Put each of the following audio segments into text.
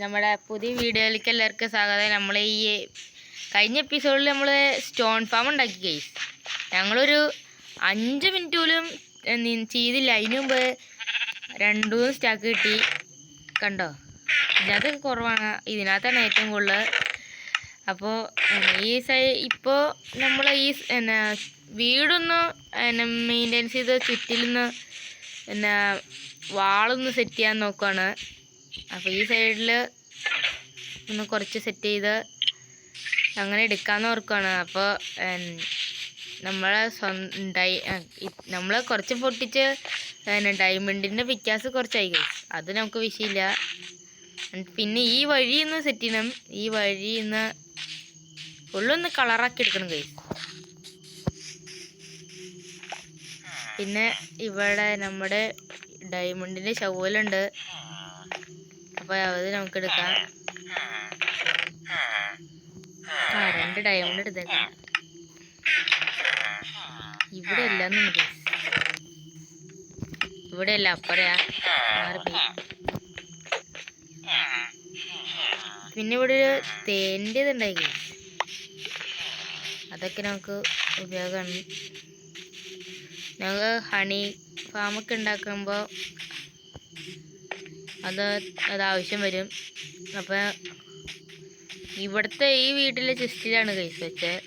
നമ്മുടെ പുതിയ വീഡിയോയിലേക്ക് എല്ലാവർക്കും സ്വാഗതം. നമ്മൾ ഈ കഴിഞ്ഞ എപ്പിസോഡിൽ നമ്മൾ സ്റ്റോൺ ഫാം ഉണ്ടാക്കി ഗൈസ്. ഞങ്ങളൊരു 5 മിനിറ്റ് പോലും ചെയ്തില്ല. അതിന് മുമ്പ് 2 സ്റ്റാക്ക് കിട്ടി. കണ്ടോ, ഇതിനകത്ത് കുറവാണ്, ഇതിനകത്താണ് ഏറ്റവും കൂടുതൽ. അപ്പോൾ ഇപ്പോൾ നമ്മൾ ഈ വീടൊന്ന് മെയിൻ്റെനൻസ് ചെയ്ത് ചുറ്റിലൊന്ന് വാളൊന്ന് സെറ്റ് ചെയ്യാൻ നോക്കുകയാണ്. അപ്പോൾ ഈ സൈഡിൽ ഒന്ന് കുറച്ച് സെറ്റ് ചെയ്ത് അങ്ങനെ എടുക്കാമെന്ന് ഓർക്കുകയാണ്. അപ്പോൾ നമ്മൾ കുറച്ച് പൊട്ടിച്ച് ഡയമണ്ടിൻ്റെ പിക്കാസ് കുറച്ചായി ഗൈസ്. അത് നമുക്ക് വിഷയമില്ല. പിന്നെ ഈ വഴിയൊന്ന് സെറ്റ് ചെയ്യണം. ഈ വഴിന്ന് ഫുള്ളൊന്ന് കളറാക്കി എടുക്കണം ഗൈസ്. പിന്നെ ഇവിടെ നമ്മുടെ ഡയമണ്ടിൻ്റെ ശവലുണ്ട്. അപ്പോൾ അത് നമുക്ക് എടുക്കാം. 2 ഡയമണ്ട് എടുത്തേക്കാം. ഇവിടെ അല്ലെന്നു ഗൈസ്, ഇവിടെ അല്ല, അപ്പറയാ മാറിപ്പോയി. പിന്നെ ഇവിടെ ഒരു തേൻ്റെതുണ്ടായി ഗൈസ്. അതൊക്കെ നമുക്ക് ഉപയോഗമാണ്. ഞങ്ങൾ ഹണി ഫാമൊക്കെ ഉണ്ടാക്കുമ്പോൾ അതാവശ്യം വരും. അപ്പം ഇവിടുത്തെ ഈ വീട്ടിലെ ചെസ്റ്റിലാണ് ഗൈസ് വെച്ചത്.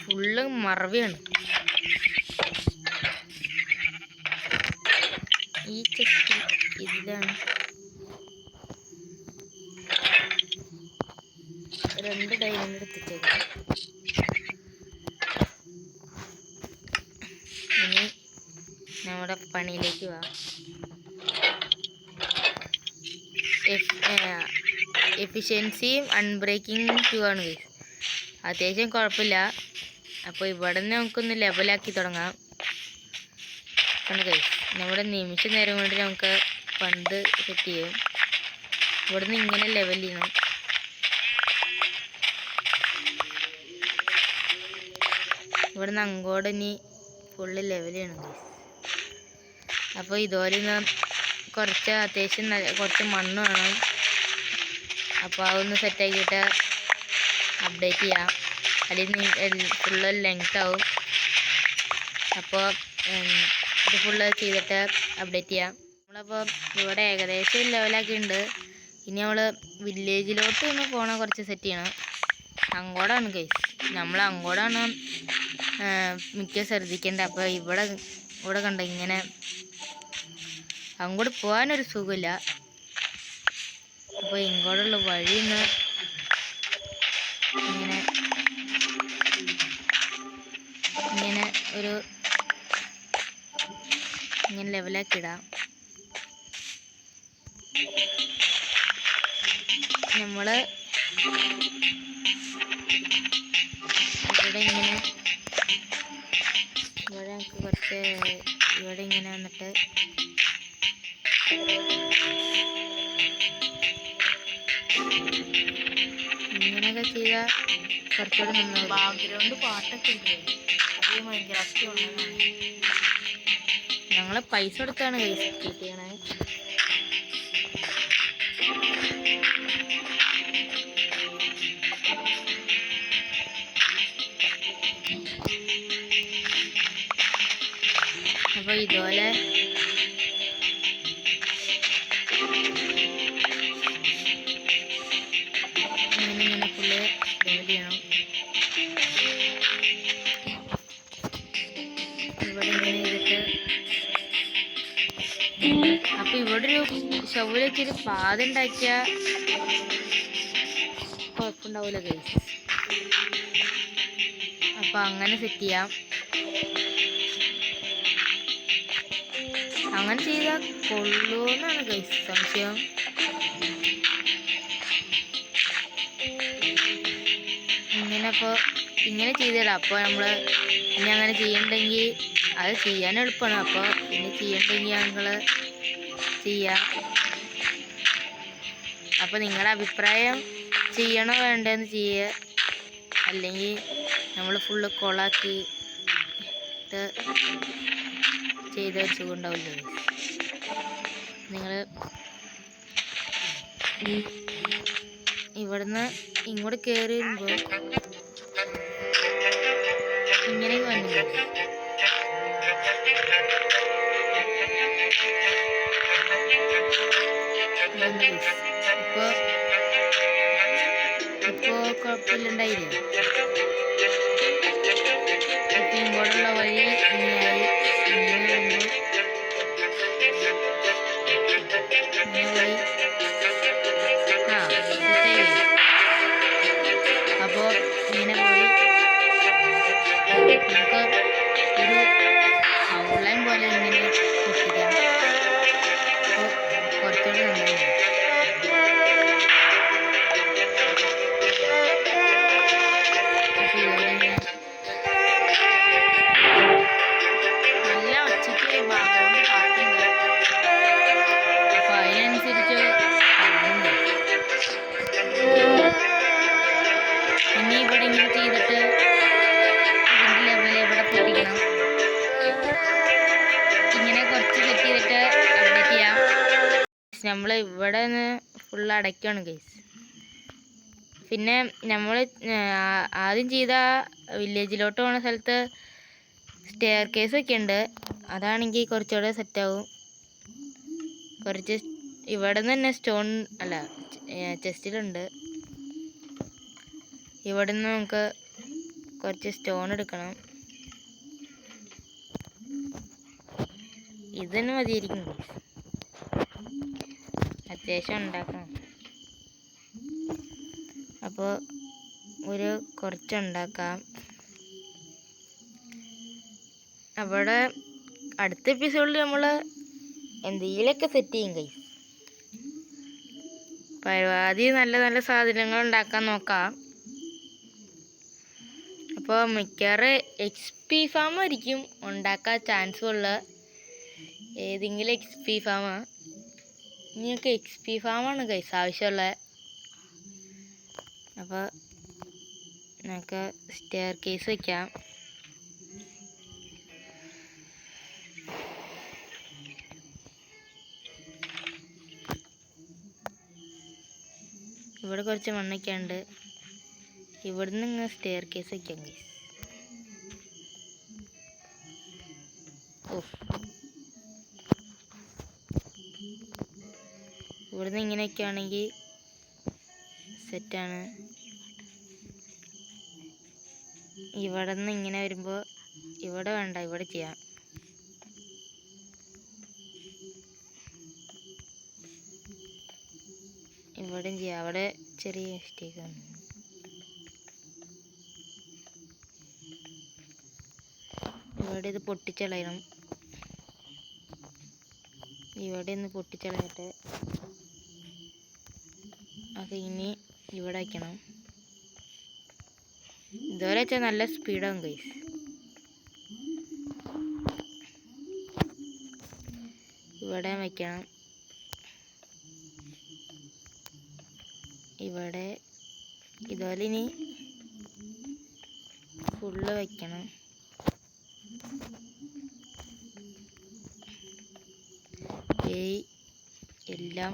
ഫുള്ള് മറവിയാണ്. ഈ ചെസ്റ്റ് ഇതിലാണ് 2 ഡയമണ്ട് എടുത്തിട്ടേക്കാം. ഇനി നമ്മുടെ പണിയിലേക്ക് പോവാം. എഫിഷ്യൻസിയും അൺബ്രേക്കിംഗ് 2 ആണ് ഗൈസ്. അത്യാവശ്യം കുഴപ്പമില്ല. അപ്പോൾ ഇവിടെ നിന്ന് നമുക്കൊന്ന് ലെവലാക്കി തുടങ്ങാം. ഗൈസ്, നമ്മുടെ നിമിഷ നേരം കൊണ്ട് നമുക്ക് പന്ത് സെറ്റ് ചെയ്യും. ഇവിടെ നിന്ന് ഇങ്ങനെ ലെവൽ ചെയ്യണം. ഇവിടെ നിന്ന് അങ്ങോട്ട് ഇനി ഫുള്ള് ലെവൽ ചെയ്യണം ഗൈസ്. അപ്പോൾ ഇതുപോലെ കുറച്ച് അത്യാവശ്യം കുറച്ച് മണ്ണ് വേണം. അപ്പോൾ അതൊന്ന് സെറ്റാക്കിയിട്ട് അപ്ഡേറ്റ് ചെയ്യാം. അല്ലെങ്കിൽ ഫുള്ള് ലെങ്ത് ആവും. അപ്പോൾ ഇത് ഫുള്ള് ചെയ്തിട്ട് അപ്ഡേറ്റ് ചെയ്യാം. നമ്മളപ്പോൾ ഇവിടെ ഏകദേശം ലെവലാക്കിയിട്ടുണ്ട്. ഇനി നമ്മൾ വില്ലേജിലോട്ട് ഒന്ന് പോകണം, കുറച്ച് സെറ്റ് ചെയ്യണം. അങ്ങോട്ടാണ് ഗൈസ്, നമ്മൾ അങ്ങോട്ടാണ് മിക്ക ശ്രദ്ധിക്കേണ്ടത്. അപ്പോൾ ഇവിടെ കണ്ട ഇങ്ങനെ അങ്ങോട്ട് പോകാനൊരു സുഖമില്ല. അപ്പോൾ ഇങ്ങോട്ടുള്ള വഴിന്ന് ഇങ്ങനെ ലെവലാക്കി ഇടാം. നമ്മൾ ഇവിടെ നമുക്ക് കുറച്ച് ഇവിടെ ഇങ്ങനെ വന്നിട്ട് ഇങ്ങനെയൊക്കെ ചെയ്താൽ കുറച്ചുകൂടെ നന്നായി. ബാക്ക്ഗ്രൗണ്ട് പാട്ടൊക്കെ ഉണ്ട്. അത് മൈൻക്രാഫ്റ്റ് വന്നതാണ്. ഞങ്ങൾ പൈസ കൊടുത്താണ് കൈസ് ചെയ്യണേ. അപ്പോൾ ഇതുപോലെ ഇങ്ങനെ ഫുള്ള് ലെവൽ ചെയ്യണം. ഇവിടെ ഇങ്ങനെ ചെയ്തിട്ട് അപ്പോൾ ഇവിടെ ഒരു ഷവല് വെച്ചൊരു പാത ഉണ്ടാക്കിയാൽ കുഴപ്പമുണ്ടാവില്ല ഗൈസ്. അപ്പോൾ അങ്ങനെ സെറ്റ് ചെയ്യാം. അങ്ങനെ ചെയ്താൽ കൊള്ളുമെന്നാണ് ഗൈസ് സംശയം. ഇങ്ങനെ ചെയ്തിടാം. അപ്പോൾ നമ്മൾ ഇനി അങ്ങനെ ചെയ്യണ്ടെങ്കിൽ അത് ചെയ്യാൻ എളുപ്പമാണ്. അപ്പോൾ ഇനി ചെയ്യണ്ടെങ്കിൽ ഞങ്ങൾ ചെയ്യാം. അപ്പോൾ നിങ്ങളുടെ അഭിപ്രായം ചെയ്യണോ വേണ്ടെന്ന് ചെയ്യുക. അല്ലെങ്കിൽ നമ്മൾ ഫുള്ള് കൊളാക്കിയിട്ട് ചെയ്ത ഒരു സുഖം ഉണ്ടാവില്ല. നിങ്ങൾ ഇവിടുന്ന് ഇങ്ങോട്ട് കയറി വരുമ്പോൾ ഇങ്ങനെയൊക്കെ വന്നില്ല. ഇപ്പോ കുഴപ്പമില്ലുണ്ടായില്ലേ? ഇപ്പൊ ഇങ്ങോട്ടുള്ള വഴി ഇങ്ങനെയായി. ഇങ്ങനെ പോയി. സെറ്റായി. അപ്പോൾ ഇങ്ങനെ പോയി നമുക്ക് ഒരു ഔട്ട്ലൈൻ പോലെ ഇങ്ങനെ പൊട്ടിക്കാം. അപ്പോൾ കുറച്ചുകൂടി നന്നായി. നല്ല ഒച്ചയ്ക്ക് ബാക്ക്ഗ്രൗണ്ട് പാട്ടുണ്ട്. അപ്പോൾ അതിനനുസരിച്ച് ഇനി ഇവിടെ ഇങ്ങനെ ചെയ്തിട്ട് ഇതിൻ്റെ ലെവൽ ഇവിടെ പൊട്ടിക്കണം. ഇങ്ങനെ കുറച്ച് സെറ്റ് ചെയ്തിട്ട് അപ്ഡേറ്റ് ചെയ്യാം. നമ്മൾ ഇവിടെ നിന്ന് ഫുള്ള് അടയ്ക്കുകയാണ് ഗൈസ്. പിന്നെ നമ്മൾ ആദ്യം ചെയ്ത വില്ലേജിലോട്ട് പോകുന്ന സ്ഥലത്ത് സ്റ്റെയർ കേസ് ഒക്കെ ഉണ്ട്. അതാണെങ്കിൽ കുറച്ചുകൂടെ സെറ്റാവും. കുറച്ച് ഇവിടെ നിന്ന് തന്നെ സ്റ്റോൺ അല്ല ചെസ്റ്റിലുണ്ട്. ഇവിടെ നിന്ന് നമുക്ക് കുറച്ച് സ്റ്റോൺ എടുക്കണം. ഇതിന് മതിയായിരിക്കും. അത്യാവശ്യം ഉണ്ടാക്കണം. അപ്പോൾ ഒരു കുറച്ചുണ്ടാക്കാം. അവിടെ അടുത്ത എപ്പിസോഡിൽ നമ്മൾ എന്തെങ്കിലുമൊക്കെ സെറ്റ് ചെയ്യും കൈ. പരമാവധി നല്ല നല്ല സാധനങ്ങൾ ഉണ്ടാക്കാൻ നോക്കാം. അപ്പോൾ മിക്കവാറും XP ഫാം ആയിരിക്കും ഉണ്ടാക്കാൻ ചാൻസ് ഉള്ള. ഏതെങ്കിലും XP ഫാമാ. നിങ്ങൾക്ക് XP ഫാമാണ് കൈസ് ആവശ്യമുള്ളത്. അപ്പോൾ നമുക്ക് സ്റ്റെയർ കേസ് വയ്ക്കാം. ഇവിടെ കുറച്ച് മണ്ണൊക്കെ ഉണ്ട്. ഇവിടുന്ന് ഇങ്ങനെ സ്റ്റെയർ കേസ് വയ്ക്കാം ഗൈസ്. ഇവിടുന്ന് ഇങ്ങനെയൊക്കെ ആണെങ്കിൽ സെറ്റാണ്. ഇവിടെ നിന്ന് ഇങ്ങനെ വരുമ്പോൾ ഇവിടെ വേണ്ട, ഇവിടെ ചെയ്യാം. ഇവിടെയും ചെയ്യാം. അവിടെ ചെറിയ മിസ്റ്റേക്കാണ്. ഇവിടെ ഇത് പൊട്ടിച്ചളയണം. ഇവിടെ ഒന്ന് പൊട്ടിച്ചളയട്ടെ. അത് ഇനി ഇവിടെ വയ്ക്കണം. ഇതുവരെ വെച്ചാൽ നല്ല സ്പീഡാകും ഗൈസ്. ഇവിടെ വയ്ക്കണം. ഇവിടെ ഇതുപോലെ ഇനി ഫുള്ള് വയ്ക്കണം. എല്ലാം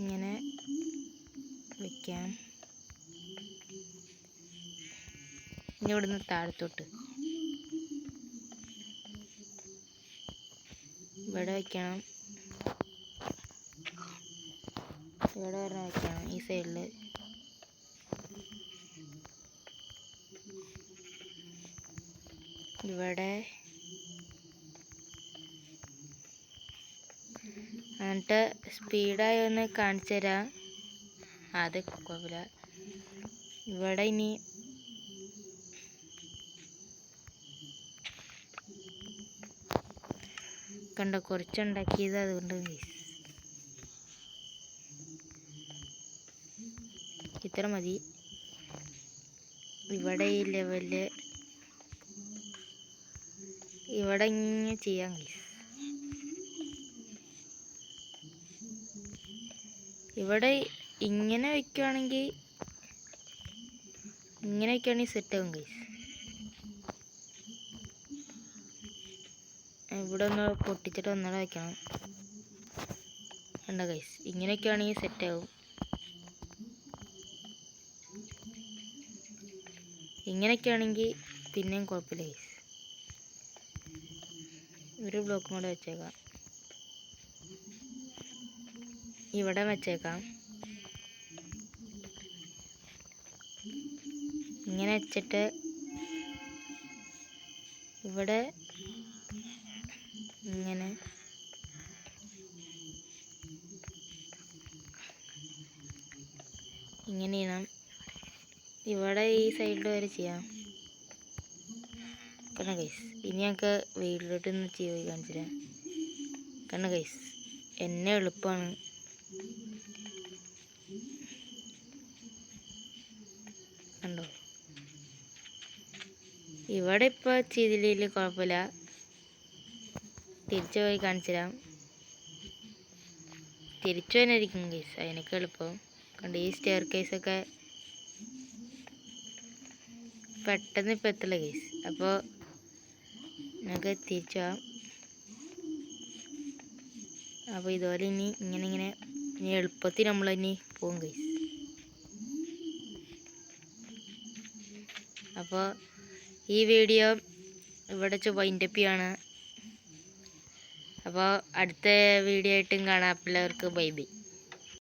ഇങ്ങനെ വയ്ക്കാം. ഇനി ഇവിടുന്ന് താഴത്തോട്ട് ഇവിടെ വയ്ക്കണം. ഇവിടെ വരണം വയ്ക്കണം. ഈ സൈഡിൽ ഇവിടെ എന്നിട്ട് സ്പീഡായി ഒന്ന് കാണിച്ചു തരാം. അത് കുഴപ്പമില്ല. ഇവിടെ ഇനി കണ്ടോ കുറച്ചുണ്ടാക്കിയത്, അതുകൊണ്ട് ഇത്ര മതി. ഇവിടെ ഈ ലെവലില് ഇവിടെ ഇങ്ങനെ ചെയ്യാം ഗൈസ്. ഇവിടെ ഇങ്ങനെ വയ്ക്കുകയാണെങ്കിൽ സെറ്റ് ആകും ഗൈസ്. ഇവിടെ ഒന്ന് പൊട്ടിച്ചിട്ട് ഒന്നുകൂടെ വയ്ക്കണം. കണ്ടോ ഗൈസ്, ഇങ്ങനെയൊക്കെ ആണെങ്കിൽ സെറ്റാവും. ഇങ്ങനെയൊക്കെ ആണെങ്കിൽ പിന്നെയും കുഴപ്പമില്ല ഗൈസ്. ഒരു ബ്ലോക്കും കൂടെ വെച്ചേക്കാം, ഇവിടെ വെച്ചേക്കാം. ഇങ്ങനെ വെച്ചിട്ട് ഇവിടെ ഇങ്ങനെ ഇങ്ങനെ ചെയ്യണം. ഇവിടെ ഈ സൈഡിൽ വരെ ചെയ്യാം. കണ്ണ ഗൈസ്, ഇനി ഞങ്ങൾക്ക് വീട്ടിലോട്ടൊന്ന് ചെയ്ത് കാണിച്ചു തരാം. കണ്ണ ഗൈസ്, എന്നെ എളുപ്പമാണ്. കണ്ടോ, ഇവിടെ ഇപ്പോൾ ചെയ്തില്ലെങ്കിൽ കുഴപ്പമില്ല. തിരിച്ചു പോയി കാണിച്ചു തരാം. തിരിച്ചു തന്നെ ഇരിക്കും ഗൈസ്, അതിനൊക്കെ എളുപ്പം. കണ്ട് ഈ സ്റ്റെയർ കേസൊക്കെ പെട്ടെന്ന് ഇപ്പം എത്തില്ല ഗൈസ്. അപ്പോൾ നമുക്ക് തിരിച്ചു പോകാം. അപ്പോൾ ഇതുപോലെ ഇനി ഇങ്ങനെ എളുപ്പത്തിൽ നമ്മൾ ഇനി പോകും ഗൈസ്. അപ്പോൾ ഈ വീഡിയോ ഇവിടെ വെച്ച് വൈൻഡപ്പ് ചെയ്യാണ്. അപ്പോൾ അടുത്ത വീഡിയോ ആയിട്ടും കാണാം. എല്ലാവർക്കും ബൈ ബൈ.